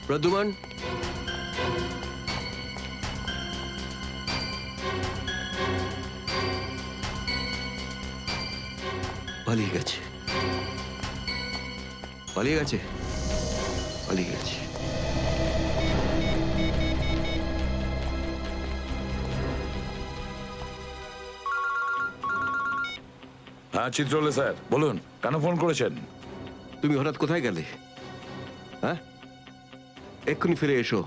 প্রদ্যুমান, পালিয়ে গেছে, পালিয়ে গেছে, পালিয়ে গেছে। হ্যাঁ চিত্রলে স্যার বলুন, কেন ফোন করেছেন? তুমি হঠাৎ কোথায় গেলে? হ্যাঁ, এক্ষুনি ফিরে এসো।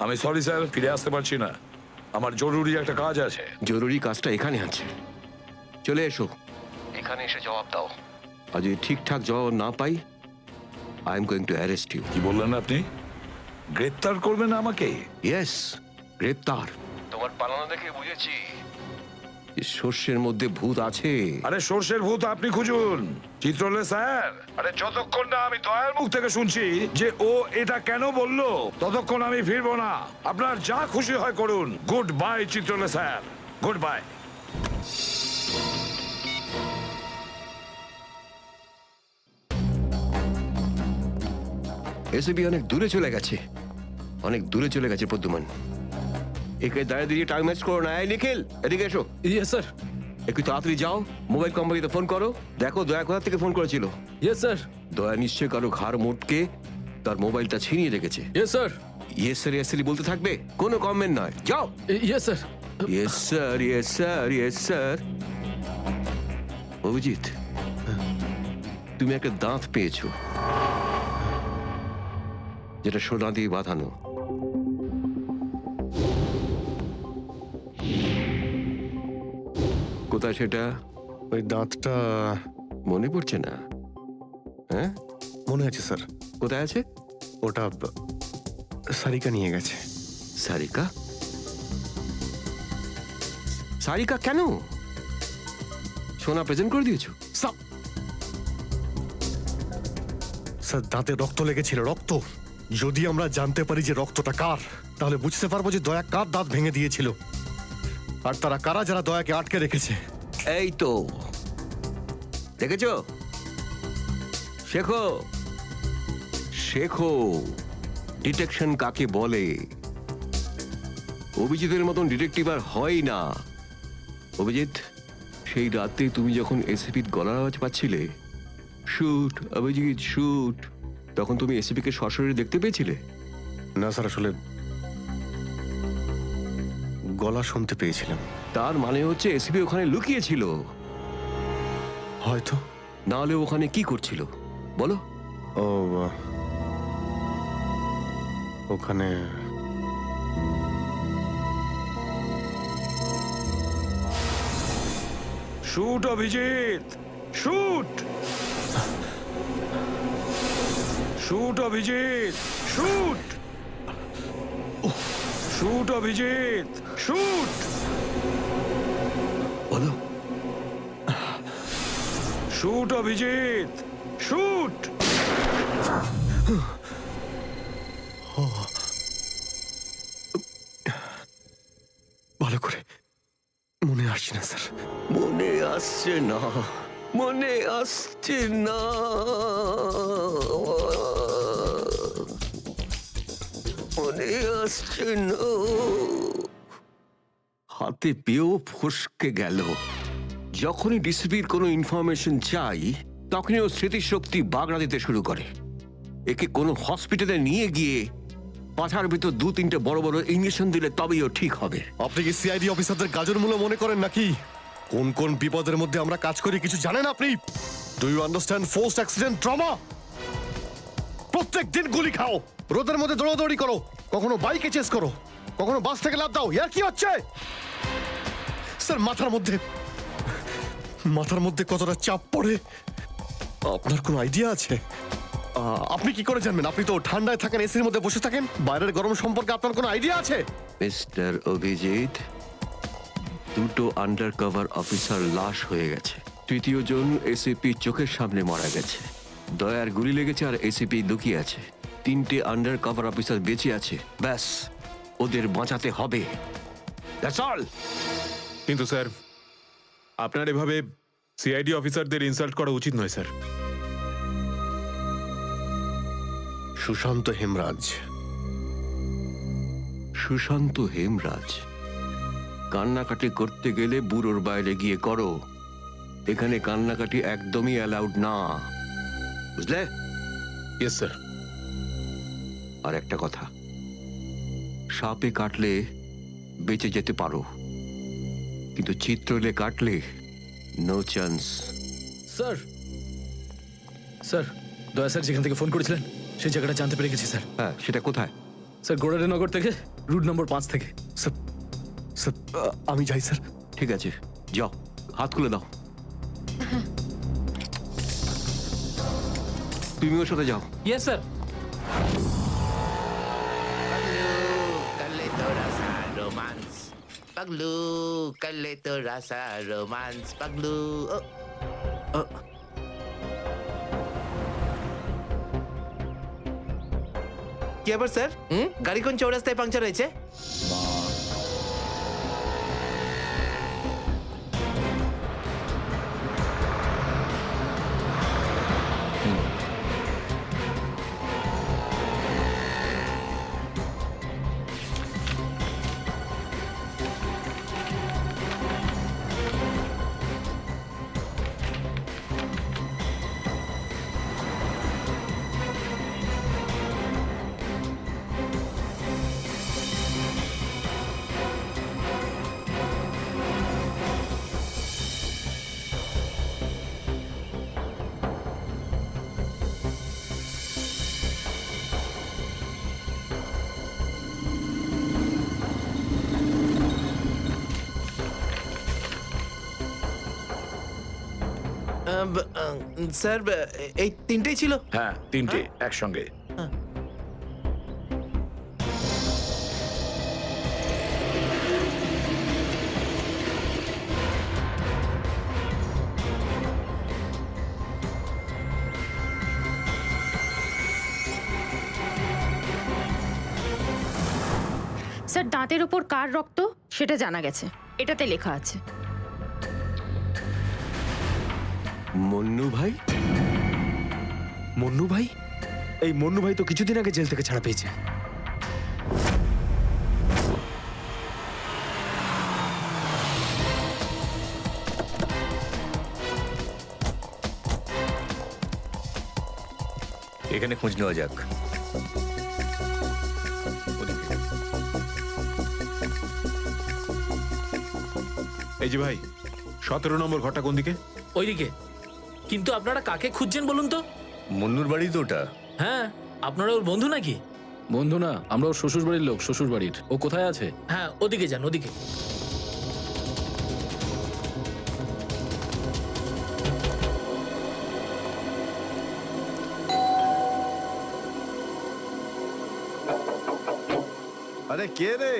আমি সরি স্যার, ফিরে আসতে পারছি না, আমার জরুরি একটা কাজ আছে। জরুরি কাজটা এখানে আছে, চলে এসো। এখানে এসে জবাব দাও। আর যদি ঠিকঠাক জবাব না পাই, I am going to arrest you. কি বললেন আপনি? গ্রেপ্তার করবেন আমাকে? ইয়েস, গ্রেপ্তার। তোমার পালানো দেখে বুঝেছি সর্ষের মধ্যে ভূত আছে। আরে সর্ষের ভূত আপনি খুঁজুন চিত্রলে স্যার। আরে যতক্ষণ না আমি দয়ার মুখ থেকে শুনছি যে ও এটা কেন বললো, ততক্ষণ আমি ফিরবো না। আপনার যা খুশি হয় করুন। Good bye Chitrale sir, good bye. এসবি অনেক দূরে চলে গেছে, অনেক দূরে চলে গেছে প্রদ্যুমান। একে দাঁড়িয়ে দিয়ে টাইম ওয়েস্ট করো না। এই নিখিল, এদিকে এসো। Yes sir. একটু তাড়াতাড়ি যাও, মোবাইল কোম্পানিতে ফোন করো, দেখো দয়া কোথা থেকে ফোন করেছিল। Yes sir. দয়া নিশ্চয় কারো ঘাড় মোটকে তার মোবাইলটা ছিনিয়ে রেখেছে। Yes sir. Yes sir, yes sir বলতে থাকবে, কোনো কমেন্ট নয়। যাও। Yes sir. Yes sir, yes sir, yes sir. Abhijit, তুমি একটা দাঁত পেয়েছো, যেটা সোনা দিয়ে বাঁধানো। কোথায় সেটা? ওই দাঁতটা মনে পড়ছে না? হ্যাঁ, মনে আছে স্যার। কোথায় আছে? ওটা সারিকা নিয়ে গেছে। সারিকা? সারিকা কেন? সোনা প্রেজেন্ট করে দিয়েছো? স্যার দাঁতে রক্ত লেগেছিল, রক্ত। যদি আমরা জানতে পারি যে রক্তটা কার, তাহলে বুঝতে পারবো যে দয়া কার দাঁত ভেঙে দিয়েছিল, আর তারা কারা যারা দয়াকে আটকে রেখেছে। এই তো দেখেছো, শেখো শেখো ডিটেকশন কাকে বলে। অভিজিতের মতন ডিটেকটিভ আর হয় না। অভিজিৎ, সেই রাতে তুমি যখন এসিপির গলার আওয়াজ পাচ্ছিলে, শুট অভিজিৎ শুট, তখন তুমি এসিপিকে সরাসরি দেখতে পেয়েছিলে? না স্যার, আসলে গলা শুনতে পেয়েছিলাম। তার মানে হচ্ছে এসিপি ওখানে লুকিয়েছিল। হয়তো। না হলে ওখানে কি করছিল বলো? ও ওখানে shoot Abhijit, shoot, shoot Abhijit, shoot, shoot Abhijit, shoot, বলো। Shoot Abhijit, shoot. ভালো করে মনে আসছে না স্যার। মনে আসছে না, মনে আসছে না। মনে আসছে না। হাতে পেয়েও ফসকে গেল। যখনই ডিসিপির কোনো ইনফরমেশন চাই, তখনই ও স্মৃতিশক্তি বাগড়া দিতে শুরু করে। একে কোনো হসপিটালে নিয়ে গিয়ে পাছার ভিতর 2-3টে বড় বড় ইঞ্জেকশন দিলে তবেই ও ঠিক হবে। আপনি কি সিআইডি অফিসারদের গাজর মূল্য মনে করেন নাকি? কোন কোন বিপদের মধ্যে আমরা কাজ করি কিছু জানেন আপনি? Do you understand forced accident trauma? প্রত্যেক দিন গুলি খাও, রোদের মধ্যে দৌড়াদৌড়ি করো, কখনো বাইকে চেস করো, কখনো বাস থেকে লাফ দাও। ইয়ার কি হচ্ছে স্যার? মাথার মধ্যে কতটা চাপ পড়ে আপনার কোনো আইডিয়া আছে? আপনি কি করে জানবেন? আপনি তো ঠান্ডায় থাকেন, এসির মধ্যে বসে থাকেন। বাইরের গরম সম্পর্কে আপনার কোনো আইডিয়া আছে? মিস্টার অভিজিৎ, 2টো আন্ডার কভার অফিসার লাশ হয়ে গেছে। 3য় জন এসিপি চোখের সামনে মারা গেছে। দয়ার গুলি লেগেছে আর এসিপি লুকিয়ে আছে। 3টে আন্ডার কভার অফিসার বেঁচে আছে। ব্যাস, ওদের বাঁচাতে হবে। That's all. কিন্তু স্যার, আপনার এভাবে সিআইডি অফিসারদের ইনসাল্ট করা উচিত নয় স্যার। সুশান্ত হেমরাজ সুশান্ত হেমরাজ, কান্নাকাটি করতে গেলে বুড়োর বাইরে গিয়ে করো। এখানে কান্নাকাটি একদমই অ্যালাউড না, বুঝলে? Yes sir. আর একটা কথা, সাপে কাটলে বেঁচে যেতে পারো, কিন্তু চিত্রলে কাটলে নো চান্স। স্যার, স্যার, দয়া স্যার যেখান থেকে ফোন করেছিলেন সেই জায়গাটা জানতে পেরে গেছি স্যার। হ্যাঁ, সেটা কোথায়? স্যার গোড়ারেনগর থেকে, রুট নম্বর 5 থেকে। স্যার, স্যার, আমি যাই স্যার। ঠিক আছে, যাও, হাত খুলে দাও। তুমি ওর সাথে যাও। Yes sir. Kale to rasa romance. Paglu, kale to rasa romance. Paglu. কি আবার স্যার? গাড়ি কোন চৌরাস্তায় পাংচার হয়েছে? স্যার এই তিনটেই ছিল। হ্যাঁ, তিনটে একসঙ্গে। স্যার, দাঁতের ওপর কার রক্ত সেটা জানা গেছে, এটাতে লেখা আছে। মন্নু ভাই? মন্নু ভাই? এই মন্নু ভাই তো কিছুদিন আগে জেল থেকে ছাড়া পেয়েছে। এখানে খোঁজ নেওয়া যাক। এই যে ভাই, 17 নম্বর ঘরটা কোন দিকে? ওইদিকে। কিন্তু আপনারা কাকে খুঁজছেন বলুন তো? মুন্নুর বাড়ি তো ওটা। হ্যাঁ, আপনারা ওর বন্ধু নাকি? বন্ধু না, আমরা ওর শ্বশুর বাড়ির লোক। শ্বশুর বাড়ির। ও কোথায় আছে? হ্যাঁ, ওদিকে যান, ওদিকে। আরে কে রে?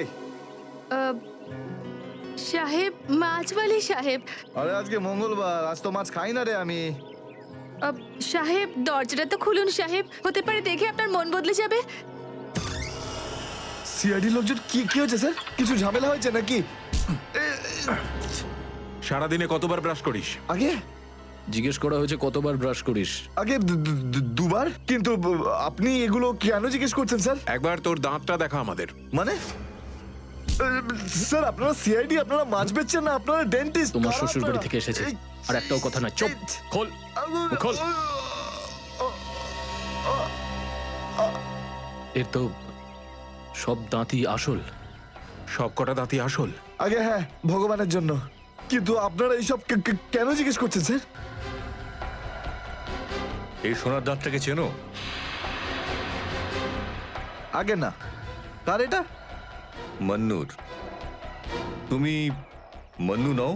সাহেব, মাছওয়ালি সাহেব। আরে আজকে মঙ্গলবার, আজ তো মাছ খাই না রে আমি। সাহেব, দরজাটা তো খুলুন সাহেব, হতে পারে দেখে আপনার মন বদলে যাবে। সিআইডি লোকজন কি কি হয়েছে স্যার? কিছু ঝামেলা হয়েছে নাকি? সারাদিনে কতবার ব্রাশ করিস? আগে জিজ্ঞেস করা হয়েছে কতবার ব্রাশ করিস। আগে দুবার। কিন্তু আপনি এগুলো কেন জিজ্ঞেস করছেন স্যার? একবার তোর দাঁতটা দেখা আমাদের। মানে স্যার, আপনারা সিআইডি, আপনারা মাছ বেচছেন না, আপনারা ডেন্টিস্ট। তোমার শ্বশুর বাড়ি থেকে এসেছে, আর একটাও কথা না। চুপ, খোল খোল। এর তো সব দাঁতই আসল। সব কটা দাঁতই আসল? আগে হ্যাঁ, ভগবানের জন্য। কিন্তু আপনারা এইসব কেন জিজ্ঞেস করছেন স্যার? এই সোনার দাঁতটাকে চেনো? আগে না। কার এটা? মন্নুর। তুমি মন্নু নও?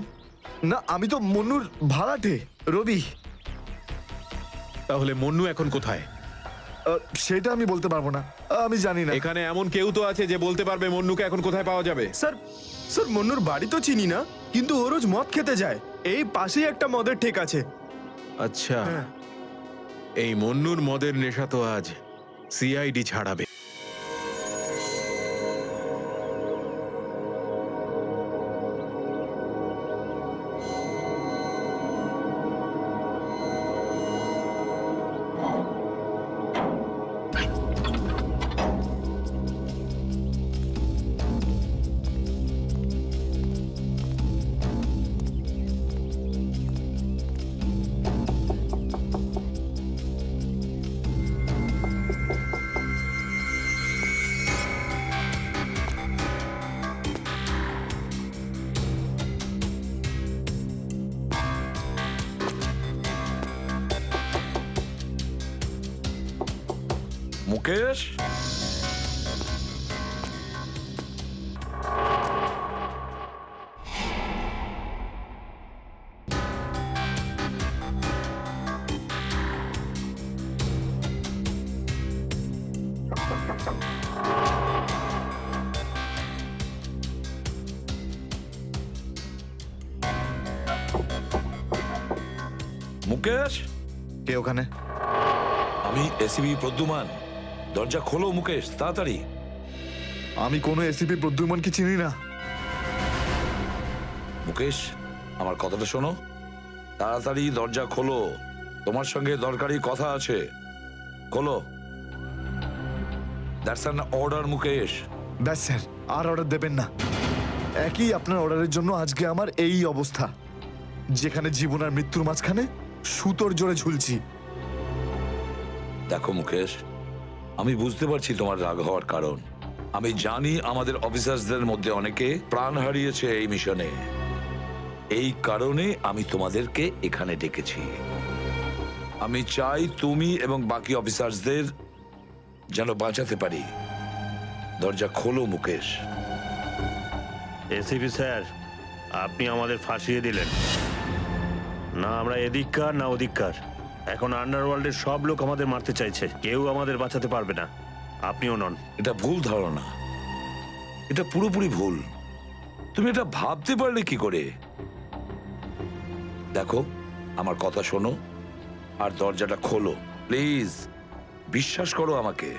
না, আমি তো মন্নুর ভাড়াটে, রবি। তাহলে মন্নু এখন কোথায়? সেটা আমি বলতে পারবো না, আমি জানি না। এখানে এমন কেউ তো আছে যে বলতে পারবে মন্নুকে এখন কোথায় পাওয়া যাবে? স্যার, স্যার মন্নুর বাড়ি তো চিনি না, কিন্তু ও রোজ মদ খেতে যায়। এই পাশেই একটা মদের ঠেক আছে। আচ্ছা, এই মন্নুর মদের নেশা তো আজ সিআইডি ছাড়াবে। মুকেশ, মুকেশ, কে ওখানে? আমি এসিবি প্রদ্যুমান। দরজা খোলো মুকেশ, তাড়াতাড়ি। আমি কোনো এসিপি প্রদ্যুমনকে চিনি না। মুকেশ, আমার কথাটা শোনো, তাড়াতাড়ি দরজা খোলো, তোমার সঙ্গে দরকারি কথা আছে। খোলো। That's an order Mukesh. ব্যাস স্যার, আর অর্ডার দেবেন না। একই আপনার অর্ডারের জন্য আজকে আমার এই অবস্থা, যেখানে জীবন আর মৃত্যুর মাঝখানে সুতোর জোরে ঝুলছি। দেখো মুকেশ, আমি বুঝতে পারছি তোমার রাগ হওয়ার কারণ। আমি জানি আমাদের অফিসারদের মধ্যে অনেকে প্রাণ হারিয়েছে এই মিশনে। এই কারণে আমি তোমাদেরকে এখানে ডেকেছি। আমি চাই তুমি এবং বাকি অফিসারদের যেন বাঁচাতে পারি। দরজা খোলো মুকেশ। এসিপি স্যার, আপনি আমাদের ফাঁসিয়ে দিলেন। না আমরা এদিককার না ওদিককার। এখন আন্ডারওয়ার্ল্ডের সব লোক আমাদের মারতে চাইছে, কেউ আমাদের বাঁচাতে পারবে না, আপনিও নন। এটা ভুল ধারণা, এটা পুরোপুরি ভুল। তুমি এটা ভাবতে পারলে কি করে? দেখো, আমার কথা শোনো আর দরজাটা খোলো প্লিজ। বিশ্বাস করো আমাকে।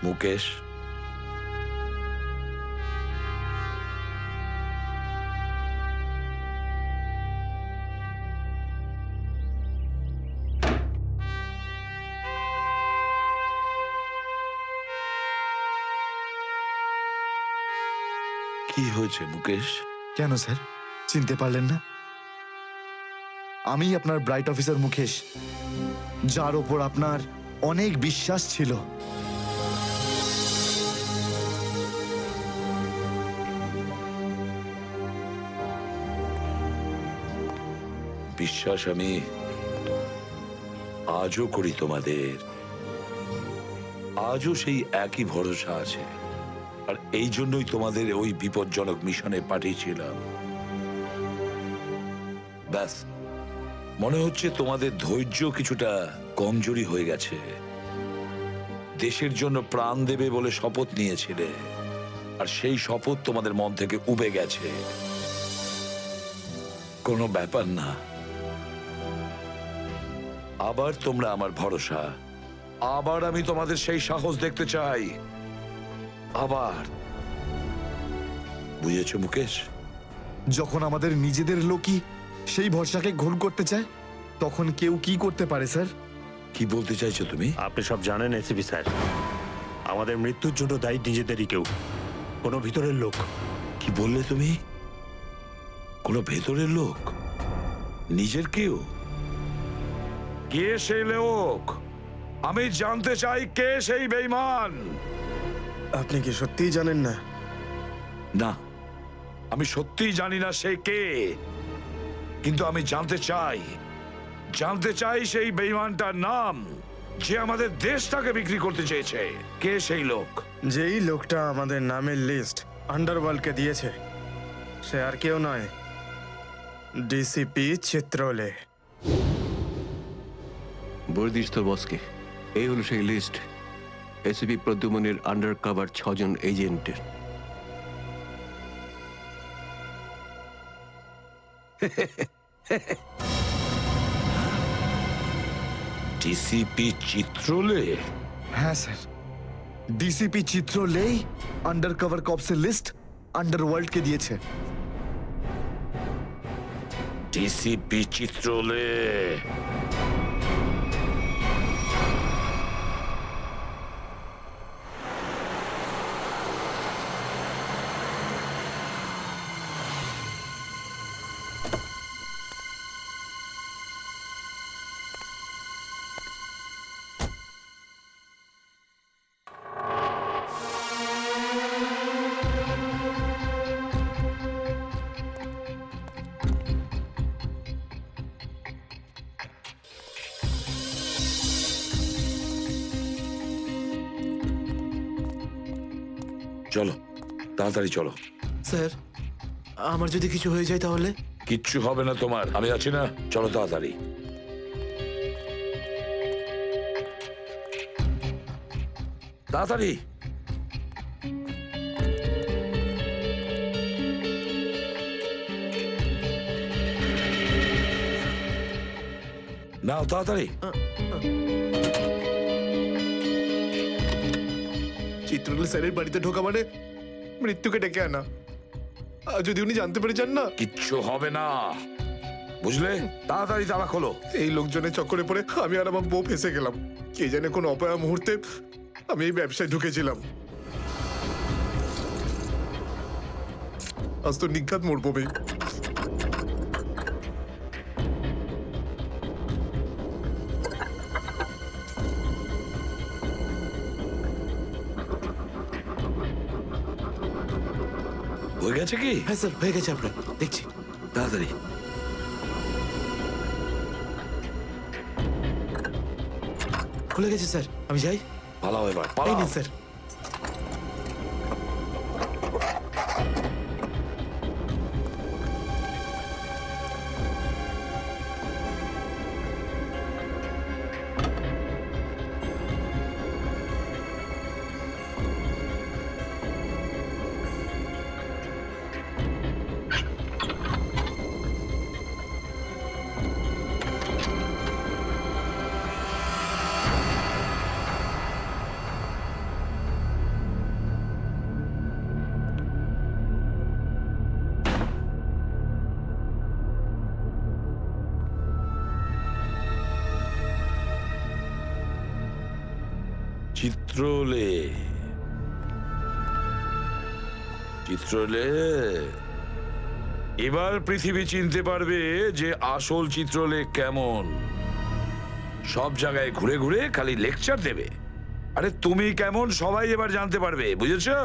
মুকেশ, কি হয়েছে মুকেশ? কেন স্যার, চিনতে পারলেন না? আমি আপনার ব্রাইট অফিসার মুকেশ, যার ওপর আপনার অনেক বিশ্বাস ছিল। বিশ্বাস আমি আজও করি তোমাদের। আজও সেই একই ভরসা আছে, আর এই জন্যই তোমাদের ওই বিপজ্জনক মিশনে পাঠিয়েছিলাম। ব্যাস, মনে হচ্ছে তোমাদের ধৈর্য কিছুটা কমজোরি হয়ে গেছে। দেশের জন্য প্রাণ দেবে বলে শপথ নিয়েছিলে, আর সেই শপথ তোমাদের মন থেকে উবে গেছে। কোনো ব্যাপার না, আবার তোমরা আমার ভরসা। আবার আমি তোমাদের সেই সাহস দেখতে চাই। আবার। বুঝেছো মুকেশ? যখন আমাদের নিজেদের লোকই সেই ভরসাকে ঘোল করতে চায়, তখন কেউ কি করতে পারে স্যার? কি বলতে চাইছো তুমি? আপনি সব জানেন এসিপি স্যার, আমাদের মৃত্যুর জন্য দায়ী নিজেদেরই কেউ, কোনো ভিতরের লোক। কি বললে তুমি? কোনো ভেতরের লোক? নিজের কেউ? কে সেই লোক? আমি জানতে চাই কে সেই বেঈমান। আপনি কি সত্যিই জানেন না? না, আমি সত্যিই জানি না সে কে, কিন্তু আমি জানতে চাই সেই বেঈমানটার নাম, যে আমাদের দেশটাকে বিক্রি করতে চেয়েছে। কে সেই লোক? যেই লোকটা আমাদের নামের লিস্ট আন্ডারওয়ার্ল্ডকে দিয়েছে, সে আর কেউ নয়, ডিসিপি চিত্রলে। বর্দিস তোর বসকে। এই হলো সেই লিস্ট, এসিপি প্রদ্যুমনের আন্ডার কভার 6 জন এজেন্টের। ডিসিপি চিত্রলে? হ্যাঁ স্যার, ডিসিপি চিত্রলেই আন্ডার কভার কপসের লিস্ট আন্ডারওয়ার্ল্ডকে দিয়েছে। ডিসিপি চিত্রলে? চলো তাড়াতাড়ি চলো। স্যার আমার যদি কিছু হয়ে যায় তাহলে? কিচ্ছু হবে না তোমার, আমি আছি না। চলো তাড়াতাড়ি। তাড়াতাড়ি। নাও তাড়াতাড়ি। চিত্রলেখা স্যারের বাড়িতে ঢোকা মানে মৃত্যুকে ডেকে আনা। আর যদি উনি জানতে পেরে যান না, কিচ্ছু হবে না, বুঝলে? তাড়াতাড়ি তালা খোলো। এই লোকজনের চক্করে পড়ে আমি আর আমার বউ ফেসে গেলাম। কে জানে কোন অপয়া মুহূর্তে আমি এই ব্যবসায় ঢুকেছিলাম। আজ তো নিঘাত মরবো বে। হয়ে গেছে কি? হ্যাঁ স্যার হয়ে গেছে, আপনার দেখছি। তাড়াতাড়ি। খুলে গেছে স্যার, আমি যাই। পালাও এবার, এই পালাও। নিন স্যার। চিত্রলে, চিত্রলে, এবার পৃথিবী চিনতে পারবে যে আসল চিত্রলে কেমন। সব জায়গায় ঘুরে ঘুরে খালি লেকচার দেবে। আরে তুমি কেমন সবাই এবার জানতে পারবে, বুঝেছো?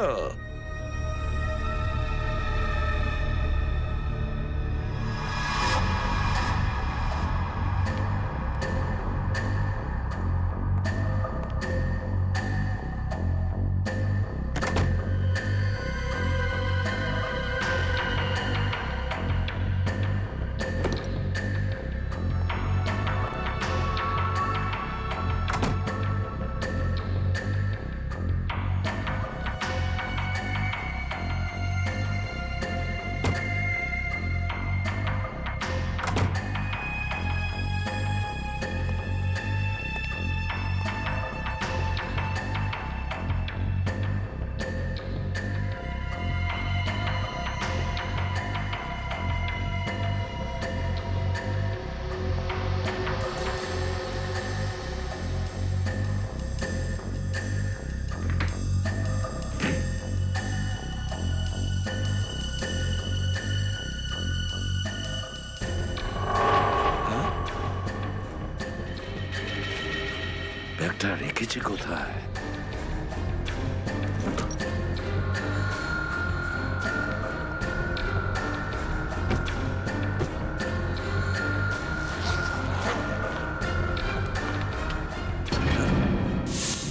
ব্যাগটা রেখেছে কোথায়?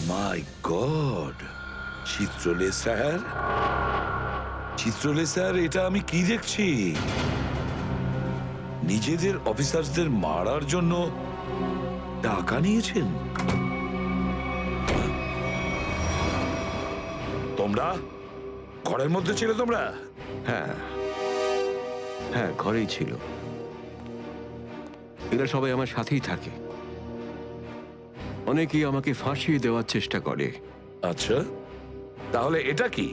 মাই গড, চিত্রলে স্যার, চিত্রলে স্যার, এটা আমি কি দেখছি? নিজেদের অফিসারদের মারার জন্য টাকা নিয়েছেন তোমরা? ঘরের মধ্যে ছিল তোমরা? হ্যাঁ হ্যাঁ, ঘরেই ছিল। এরা সবাই আমার সাথেই থাকে। অনেকেই আমাকে ফাঁসিয়ে দেওয়ার চেষ্টা করে। আচ্ছা, তাহলে এটা কি?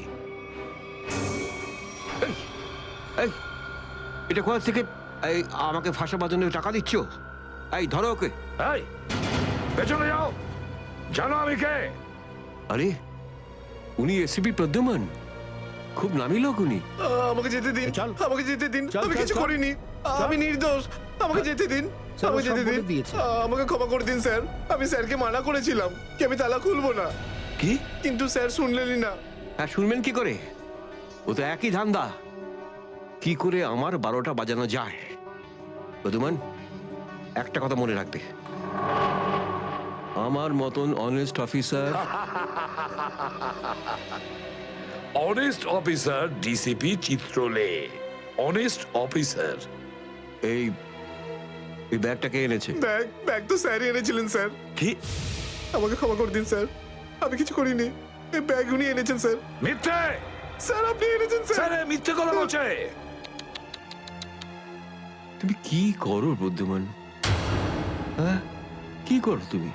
এই, এটা কোথা থেকে এই আমাকে ফাঁসাবার জন্য টাকা দিচ্ছ? এই ধরো ওকে। এই, পেছনে যাও, জানো আমি কে? আরে, উনি এসিপি প্রদ্যুমান, খুব নামি লোক উনি। আমাকে যেতে দিন, আমাকে যেতে দিন। আমি কিছু করিনি, আমি নির্দোষ। আমাকে যেতে দিন, আমাকে যেতে দিন। আমাকে ক্ষমা করে দিন স্যার। আমি স্যারকে মানা করেছিলাম কি আমি তালা খুলবো না, কি? কিন্তু স্যার শুনলেনই না। হ্যাঁ, শুনবেন কি করে? ও তো একই ধান্দা, কি করে আমার 12টা বাজানো যায়। প্রদ্যুমান, একটা কথা মনে রাখবে, আমার মতন honest officer honest officer DCP Chitrale, honest officer. এই এই ব্যাগটা কে এনেছে? ব্যাগ তো স্যারই এনেছিলেন স্যার। কি? আমাকে ক্ষমা করে দিন স্যার, আমি কিছু করিনি। এই ব্যাগ উনি এনেছেন স্যার। মিথ্যে! স্যার আপনি এনেছেন স্যার। স্যার এ মিথ্যে কথা বলছে। তুমি কি করো বুদ্ধিমান? হ্যাঁ, কি করো তুমি?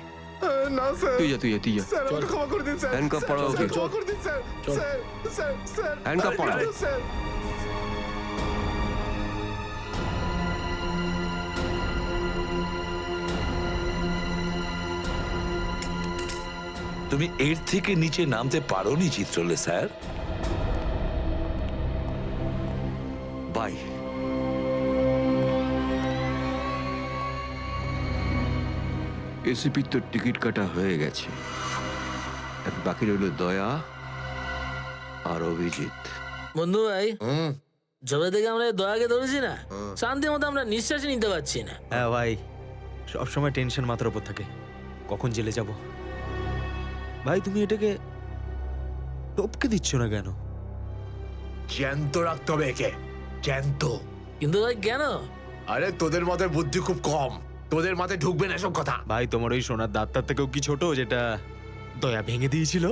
না স্যার। তুই যা, তুই যা, তুই যা। স্যার আমাকে ক্ষমা করে দিন স্যার। হ্যান্ডকাফ পরাও ওকে। ক্ষমা করে দিন sir. Sir sir sir handcuff পরাও। স্যার। তুমি এর থেকে নিচে নামতে পারোনি চিত্রলে স্যার। বাই। এসিপির তো টিকিট কাটা হয়ে গেছে, এখন বাকি রইল দয়া আর অভিজিৎ। বন্ধু ভাই, যবে থেকে আমরা এই দয়াকে ধরেছি না, শান্তি মতো আমরা নিঃশ্বাসই নিতে পারছি না। হ্যাঁ ভাই, সবসময় টেনশন মাথার উপর থাকে, কখন জেলে যাব। ভাই তুমি এটাকে টপকে দিচ্ছ না কেন? জ্যান্ত রাখতে হবে একে, জ্যান্ত। কিন্তু ভাই কেন? আরে তোদের মাথায় বুদ্ধি খুব কম, তোদের মাথায় ঢুকবে না এসব কথা। ভাই তোমার ওই সোনার দাঁতটার থেকেও কি ছোট যেটা দয়া ভেঙে দিয়েছিল?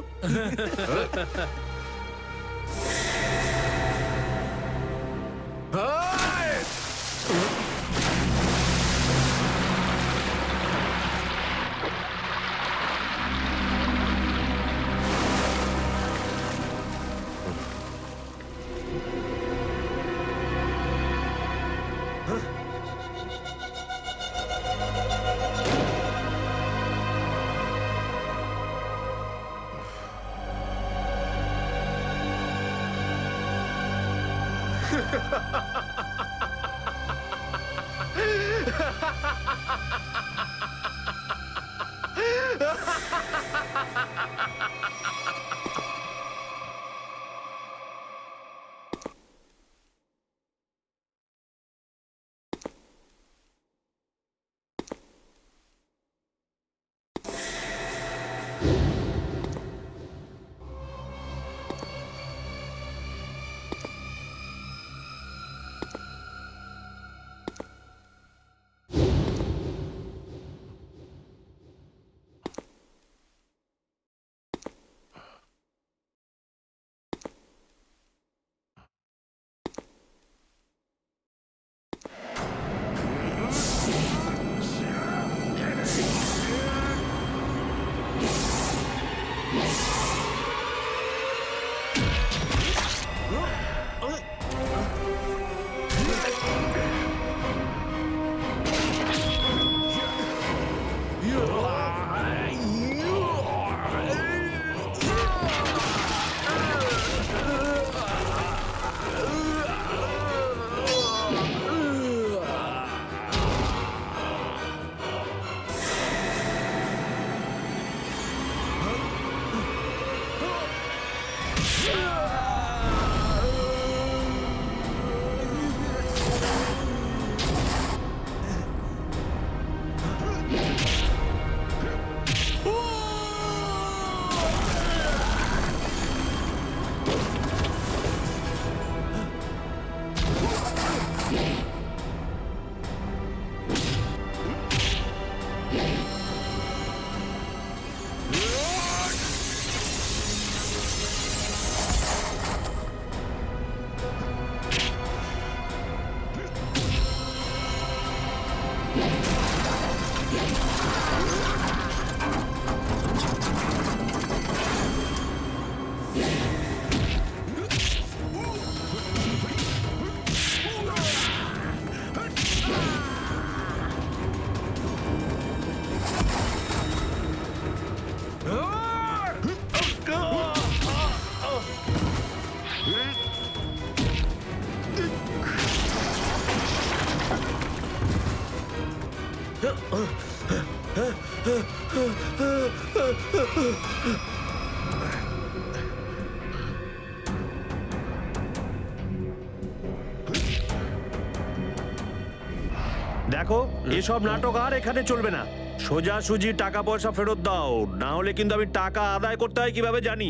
দেখো, এসব নাটক আর এখানে চলবে না। সোজাসুজি টাকা পয়সা ফেরত দাও, না হলে কিন্তু আমি টাকা আদায় করতে হয় কিভাবে জানি।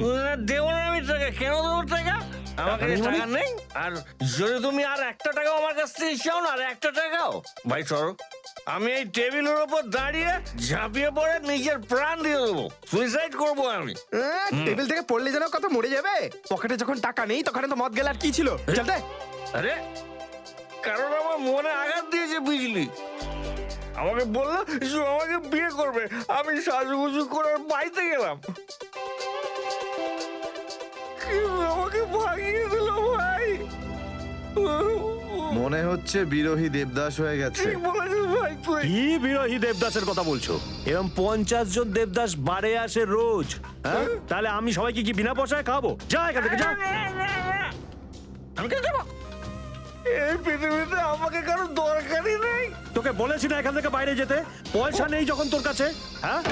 দেবো না আমি টাকা, কেন দেবো টাকা? আমার কাছে টাকা নেই। আর যদি তুমি আর একটা টাকাও আমার কাছ থেকে চাও না, আর একটা টাকাও, ভাই সরো, আমি এই টেবিলের ওপর দাঁড়িয়ে ঝাঁপিয়ে পড়ে নিজের প্রাণ দিয়ে দেবো, সুইসাইড করবো আমি। টেবিল থেকে পড়লে যেন কত মরে যাবে। পকেটে যখন টাকা নেই তখন তো মদ গেলে আর কি ছিল। চলতে আরে কারণ আমার মনে আঘাত দিয়েছে বিজলি। আমাকে বললো যে আমাকে বিয়ে করবে, আমি সাজুগুজু করে ওর বাড়িতে গেলাম, কিন্তু আমাকে ভাগিয়ে দিল ভাই। মনে হচ্ছে বিরোহী দেবদাস হয়ে গেছে। ঠিক বলেছিস ভাই তুই। কি বিরোহী দেবদাসের কথা বলছো? এরকম 50 জন দেবদাস বাড়ে আসে রোজ, হ্যাঁ? তাহলে আমি সবাইকে কি বিনা পয়সায় খাবো? যা এখান থেকে যা। আমি কেন যাবো? এই পৃথিবীতে আমাকে কারো দরকারই নেই। তোকে বলেছি না এখান থেকে বাইরে যেতে? পয়সা নেই যখন তোর কাছে, হ্যাঁ?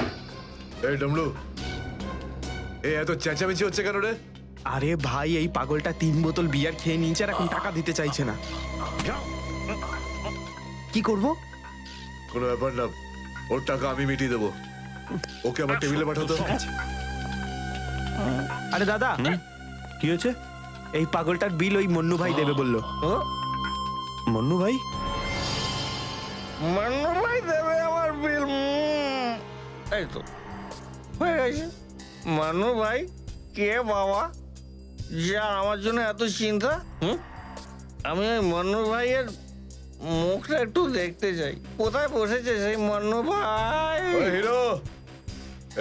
এই ডমরু, এই এত চেঁচামেচি হচ্ছে কেন রে? আরে ভাই, এই পাগলটা 3 বোতল বিয়ার খেয়ে নিয়েছে আর এখন টাকা দিতে চাইছে না। কি করব? কোনো ব্যাপার না, ওর টাকা আমি মিটিয়ে দেবো। ওকে আমার টেবিলে পাঠাতো। আরে দাদা, কি হয়েছে? এই পাগলটার বিল ওই মন্নু ভাই দেবে বললো। মন্নু ভাই? মান্নু ভাই দেবে আমার বিল। এই তো হয়ে গেছে। মান্নু ভাই কে বাবা, যা আমার জন্য এত চিন্তা? আমি ওই মান্নু ভাইয়ের মুখটা একটু দেখতে চাই। কোথায় বসেছে সেই মান্নু ভাই? হিরো,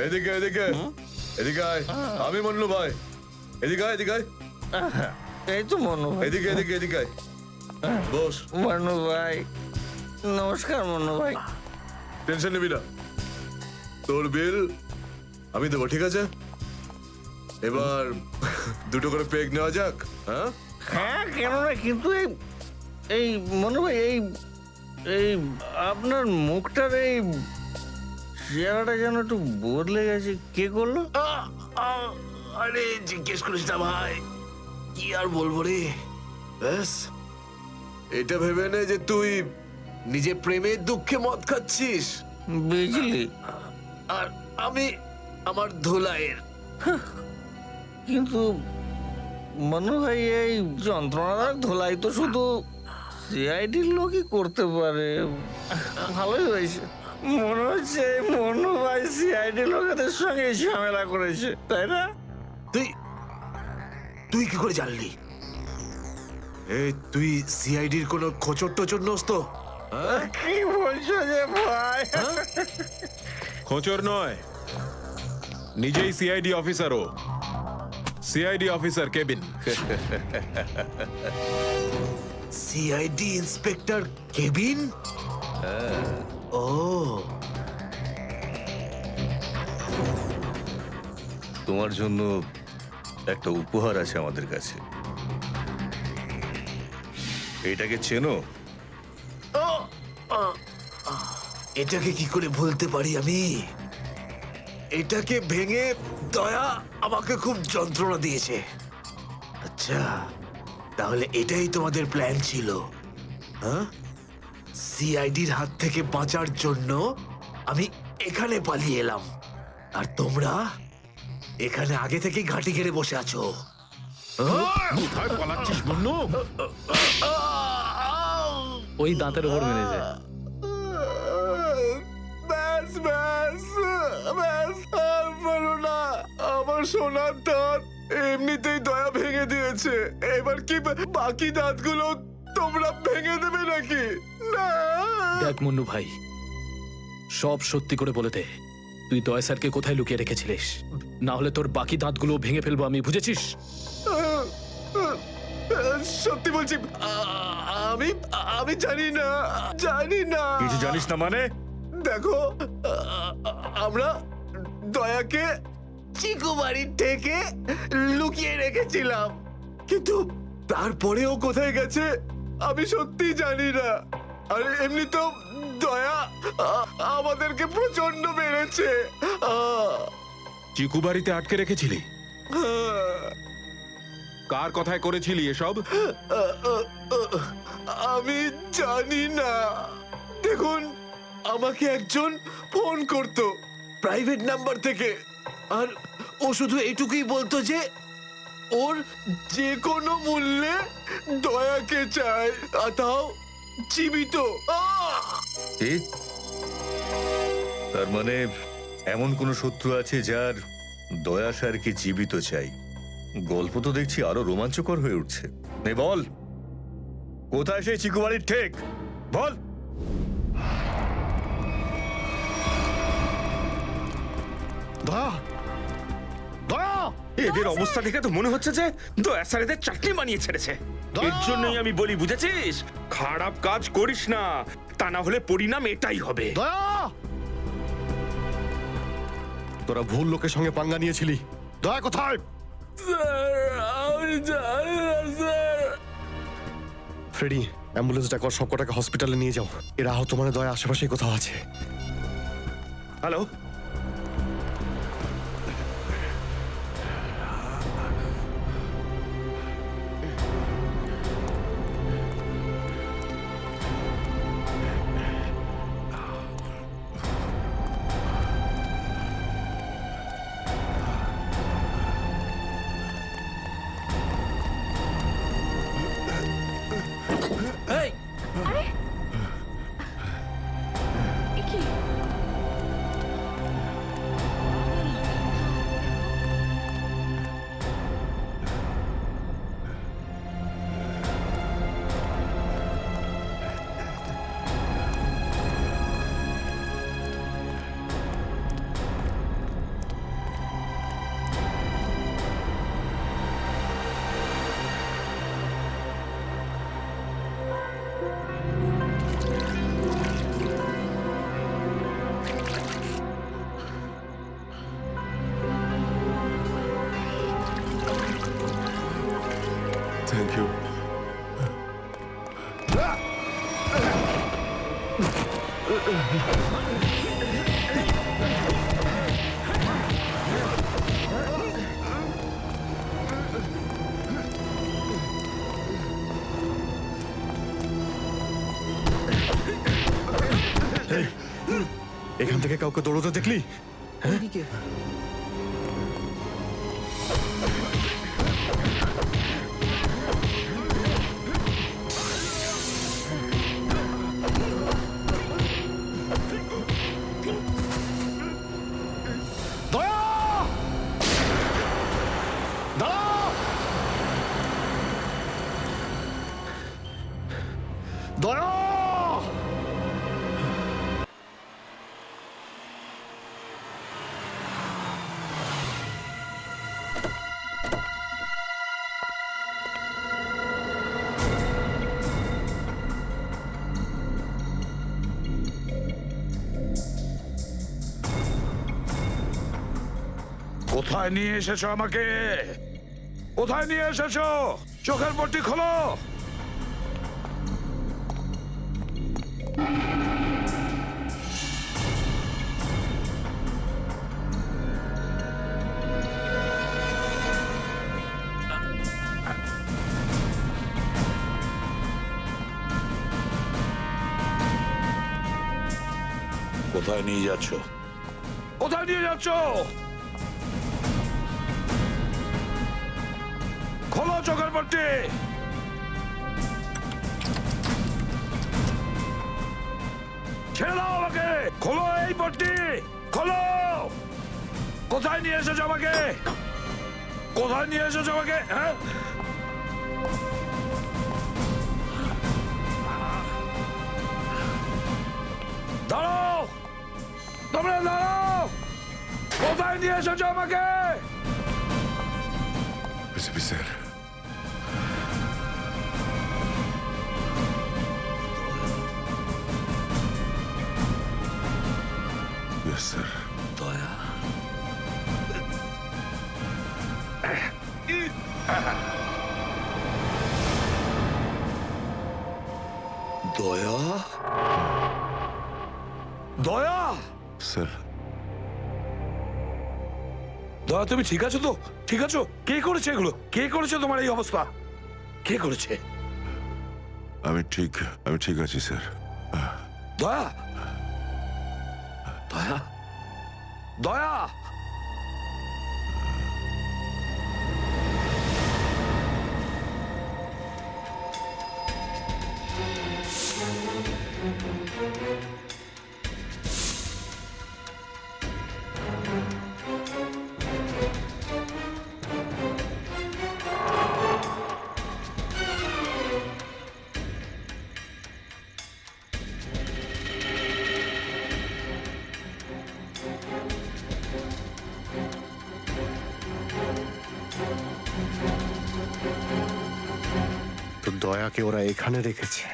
এদিকে এদিকে এদিকে আয়। আমি মন্নু ভাই, এদিকে আয়, এদিকে আয়। এই তো মান্নু ভাই। এদিকে এদিকে এদিকে আয়, বস। মান্নু ভাই নমস্কার। মান্নু ভাই টেনশন নিবি না, তোর বিল আমি দেবো, ঠিক আছে? এবার দুটো করে পেগ নেওয়া যাক। হ্যাঁ হ্যাঁ, কেন না, কিন্তু এই এই মনে ভাই, এই এই আপনার মুখটার এই চেহারাটা যেন একটু বদলে গেছে। কে করলো? আরে জিজ্ঞেস করিস না ভাই, কি আর বলবো রে। ব্যাস, এটা ভেবে নে যে তুই নিজে প্রেমের দুঃখে মদ খাচ্ছিস বিজলি, আর আমি আমার ধুলাইয়ের। কিন্তু মনে হয় এই যন্ত্রণার ধোলাই তো শুধু সিআইডির লোকই করতে পারে। ভালোই হয়েছে, মনে হচ্ছে মনু ভাই সিআইডি লোকেদের সঙ্গে ঝামেলা করেছে, তাই না? তুই তুই কি করে জানলি? তুই সিআইডির কোনো খোঁচর টোচর নোস তো? কি বলছো যে ভাই? খোঁচর নয়, নিজেই সিআইডি অফিসার। ও CID officer cabin. CID inspector cabin? ও, তোমার জন্য একটা উপহার আছে আমাদের কাছে। এটাকে চেনো? এটাকে কি করে ভুলতে পারি আমি? এটাকে ভেঙে দয়া আমাকে খুব যন্ত্রণা দিয়েছে। আচ্ছা, তাহলে এটাই তোমাদের প্ল্যান ছিল, হ্যাঁ? সিআইডির হাত থেকে বাঁচার জন্য আমি এখানে পালিয়ে এলাম, আর তোমরা এখানে আগে থেকেই ঘাঁটি ঘেরে বসে আছো। কোথায় পালাচ্ছিস মুন্নু? ওই দাঁতের উপর মেরেছে। ব্যাস ব্যাস ব্যাস, আর বলো না। আমার সোনার দাঁত এমনিতেই দয়া ভেঙে দিয়েছে, এবার কি বাকি দাঁতগুলো তোমরা ভেঙে দেবে নাকি? না। দেখ মুন্নু ভাই, সব সত্যি করে বলে দে, তুই দয়া স্যারকে কোথায় লুকিয়ে রেখেছিলিস? না হলে তোর বাকি দাঁতগুলো ভেঙে ফেলবো আমি, বুঝেছিস? সত্যি বলছি, আমি আমি জানি না, জানি না। কিছু জানিস না মানে? দেখো, আমরা দয়াকে চিকু বাড়ির থেকে লুকিয়ে রেখেছিলাম, কিন্তু তারপরেও কোথায় গেছে আমি সত্যি জানি না। আর এমনি তো দয়া আমাদেরকে প্রচন্ড মেরেছে। চিকু বাড়িতে আটকে রেখেছিলি? কার কথায় করেছিলি এসব? আমি জানি না। দেখুন, আমাকে একজন ফোন করতো প্রাইভেট নাম্বার থেকে, আর ও শুধু এটুকুই বলতো যে ওর যে কোনো মূল্যে দয়াকে চায়, আর তাও জীবিত। কি? তার মানে এমন কোন শত্রু আছে যার দয়া স্যারকে জীবিত চাই? গল্প তো দেখছি আরো রোমাঞ্চকর হয়ে উঠছে। নে বল, কোথায় সেই চিকুবাড়ির ঠেক? বল। দয়া, দয়া, এদের অবস্থা দেখে তো মনে হচ্ছে যে দয়া স্যার এদের চাটনি বানিয়ে ছেড়েছে। এর জন্যই আমি বলি, বুঝেছিস, খারাপ কাজ করিস না, তা না হলে পরিণাম এটাই হবে। দয়া! তোরা ভুল লোকের সঙ্গে পাঙ্গা নিয়েছিলি। দয়া কোথায়? ফ্রেডি, অ্যাম্বুলেন্স ডাকো, সব কটাকে হসপিটালে নিয়ে যাও। এরা আহত মানে দয়া আশেপাশেই কোথাও আছে। হ্যালো, এ কি? Thank you. এখান থেকে কাউকে দৌড়তে দেখলি? দয়া! দাঁড়াও! দয়া! কোথায় নিয়ে এসেছো আমাকে? কোথায় নিয়ে এসেছো? চোখের পট্টি খোলো। কোথায় নিয়ে যাচ্ছ? কোথায় নিয়ে যাচ্ছ? খোলো চোখের পট্টি। ছেড়ে দাও আমাকে। খোলো এই পট্টি, খোলো। কোথায় নিয়ে এসেছো আমাকে? কোথায় নিয়ে এসেছো আমাকে? হ্যাঁ, দাঁড়াও, তোমরা দাঁড়াও। কোথায় নিয়ে এসেছো আমাকে? স্যার, স্যার, দয়া, দয়া, দয়া, স্যার, দয়া, তুমি ঠিক আছো তো? ঠিক আছো? কে করেছে এগুলো? কে করেছে তোমার এই অবস্থা? কে করেছে? আমি ঠিক আছি স্যার। দয়া, দয়া, দয়া! তো দয়াকে ওরা এখানে রেখেছে।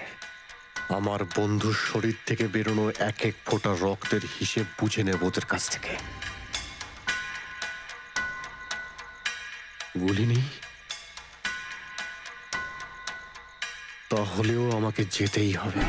আমার বন্ধুর শরীর থেকে বেরোনো এক এক ফোঁটা রক্তের হিসেব বুঝে নেব ওদের কাছ থেকে। গুলি নেই, তাহলেও আমাকে যেতেই হবে।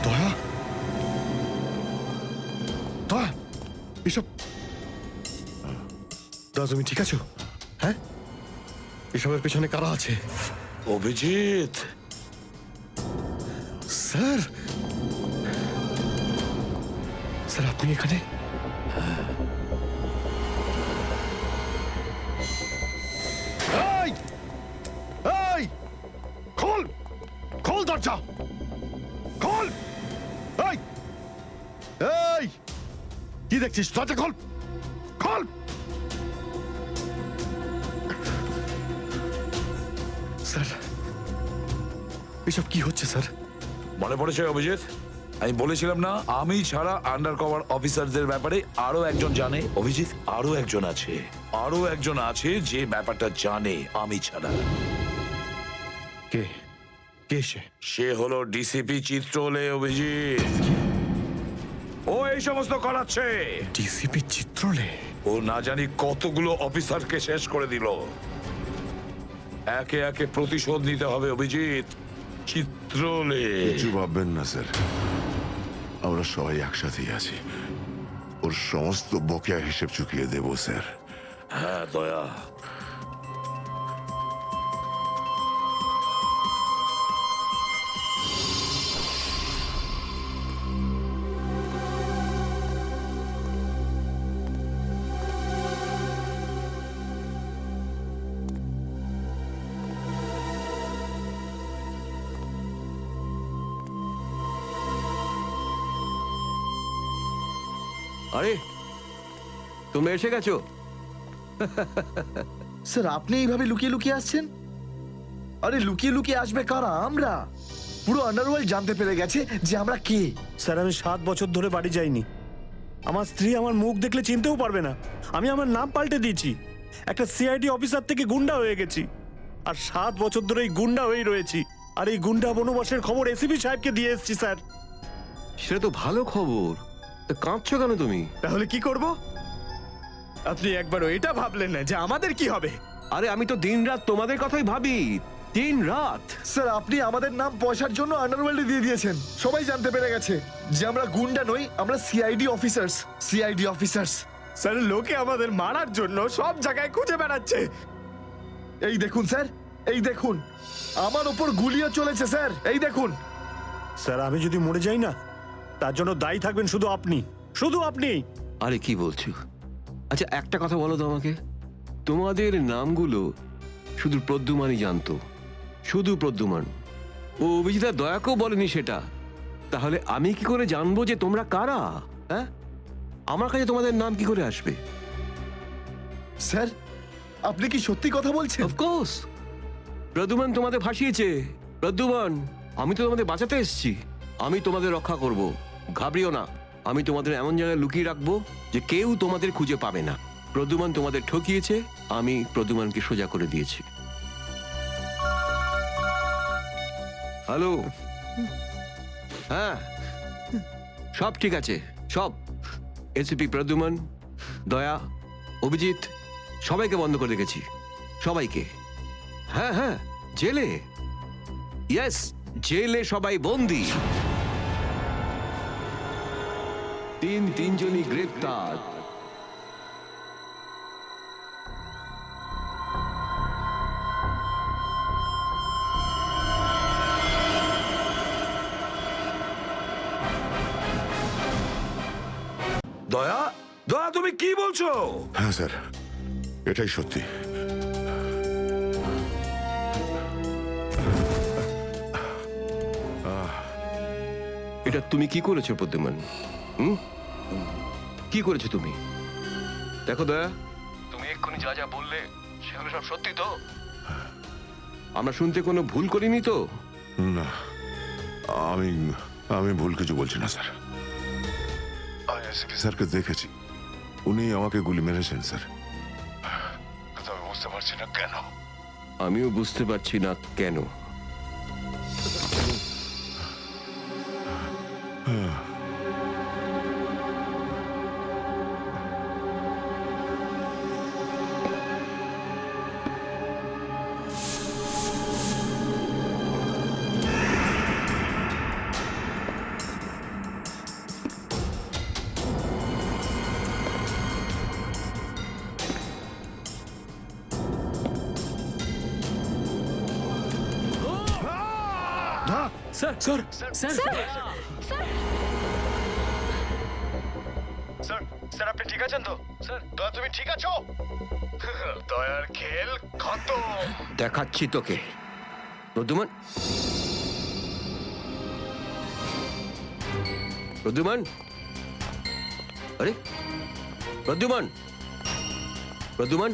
দয়া, দয়া, এসব দাদা তুমি ঠিক আছো? হ্যাঁ, এসবের পেছনে কারা আছে? অভিজিৎ, স্যার, স্যার আপনি এখানে? এই, এই, খোল, খোল দরজা, খোল! এই, এই, কি দেখছিস? দরজা খোল, খোল! স্যার, এসব কি হচ্ছে স্যার? মনে পড়েছে অভিজিৎ? আমি বলেছিলাম না, আমি ছাড়া আন্ডার কভার অফিসারদের ব্যাপারে আরো একজন জানে। অভিজিৎ, আরো একজন আছে, আরো একজন আছে যে ব্যাপারটা জানে আমি ছাড়া। কে? কে সে? সে হলো ডিসিপি চিত্রলে। অভিজিৎ, ও এই সমস্ত করাচ্ছে। ডিসিপি চিত্রলে? ও না জানি কতগুলো অফিসারকে শেষ করে দিল। একে একে প্রতিশোধ নিতে হবে অভিজিৎ। চিত্রলে। কিছু ভাববেন না স্যার, আমরা সবাই একসাথেই আছি। ওর সমস্ত বকেয়া হিসেব চুকিয়ে দেব স্যার। হ্যাঁ দয়া, আরে তুমি এসে গেছো? স্যার আপনি এইভাবে লুকিয়ে লুকিয়ে আসছেন? আরে লুকিয়ে লুকিয়ে আসবে কারা? আমরা। পুরো আন্ডারওয়ার্ল্ড জানতে পেরে গেছে যে আমরা কে। স্যার আমি 7 বছর ধরে বাড়ি যাইনি। আমার স্ত্রী আমার মুখ দেখলে চিনতেও পারবে না। আমি আমার নাম পাল্টে দিয়েছি, একটা সিআইডি অফিসার থেকে গুন্ডা হয়ে গেছি। আর 7 বছর ধরে এই গুন্ডা হয়েই রয়েছি। আর এই গুন্ডা বনবাসের খবর এসিপি সাহেবকে দিয়ে এসেছি স্যার। সেটা তো ভালো খবর, তা কাঁদছো কেন তুমি? তাহলে কি করব? আপনি একবারও এটা ভাবলেন না যে আমাদের কি হবে? আরে আমি তো দিনরাত তোমাদের কথাই ভাবি, দিনরাত। স্যার আপনি আমাদের নাম পয়সার জন্য আন্ডারওয়ার্ল্ডে দিয়ে দিয়েছেন। সবাই জানতে পেরে গেছে যে আমরা গুন্ডা নই, আমরা CID officers. CID officers. Sir লোকে আমাদের মারার জন্য সব জায়গায় খুঁজে বেড়াচ্ছে। এই দেখুন স্যার, এই দেখুন আমার ওপর গুলিও চলেছে স্যার, এই দেখুন। স্যার আমি যদি মরে যাই না, তার জন্য দায়ী থাকবেন শুধু আপনি, শুধু আপনি। আরে কি বলছো? আচ্ছা একটা কথা বলো তো আমাকে, তোমাদের নামগুলো শুধু প্রদ্যুমানই জানতো, শুধু প্রদ্যুমান। ও অভিজিৎ আর দয়াকেও বলেনি সেটা। তাহলে আমি কি করে জানবো যে তোমরা কারা? হ্যাঁ, আমার কাছে তোমাদের নাম কি করে আসবে? স্যার আপনি কি সত্যি কথা বলছেন? অফকোর্স, প্রদ্যুমান তোমাদের ফাঁসিয়েছে। প্রদ্যুমান, আমি তো তোমাদের বাঁচাতে এসেছি, আমি তোমাদের রক্ষা করব, ঘাবড়িও না। আমি তোমাদের এমন জায়গায় লুকিয়ে রাখবো যে কেউ তোমাদের খুঁজে পাবে না। প্রদ্যুমান তোমাদের ঠকিয়েছে, আমি প্রদ্যুমানকে সোজা করে দিয়েছি। হ্যালো, হ্যাঁ সব ঠিক আছে, সব। এসিপি প্রদ্যুমান, দয়া, অভিজিৎ সবাইকে বন্ধ করে রেখেছি, সবাইকে। হ্যাঁ হ্যাঁ, জেলে, ইয়েস, জেলে সবাই বন্দি। তিনজনই গ্রেপ্তার। দয়া, দয়া তুমি কি বলছো? হ্যাঁ স্যার, এটাই সত্যি। এটা তুমি কি করেছো প্রদ্যুমান? কি করেছো তুমি? দেখো দয়া, তুমি এক্ষুনি যা যা বললে সেগুলো সব সত্যি তো? আমরা শুনতে কোনো ভুল করিনি তো? না, আমি আমি ভুল কিছু বলছি না স্যার। আমি এসপি স্যারকে দেখেছি, উনি আমাকে গুলি মেরেছেন স্যার। কিন্তু আমি বুঝতে পারছি না কেন। আমিও বুঝতে পারছি না কেন। Sir sir sir sir, sir আপনি ঠিক আছেন তো? স্যার দয়া, তুমি ঠিক আছো? দয়ার খেল খতম। দেখাচ্ছি তোকে প্রদ্যুমান। প্রদ্যুমান, আরে প্রদ্যুমান, প্রদ্যুমান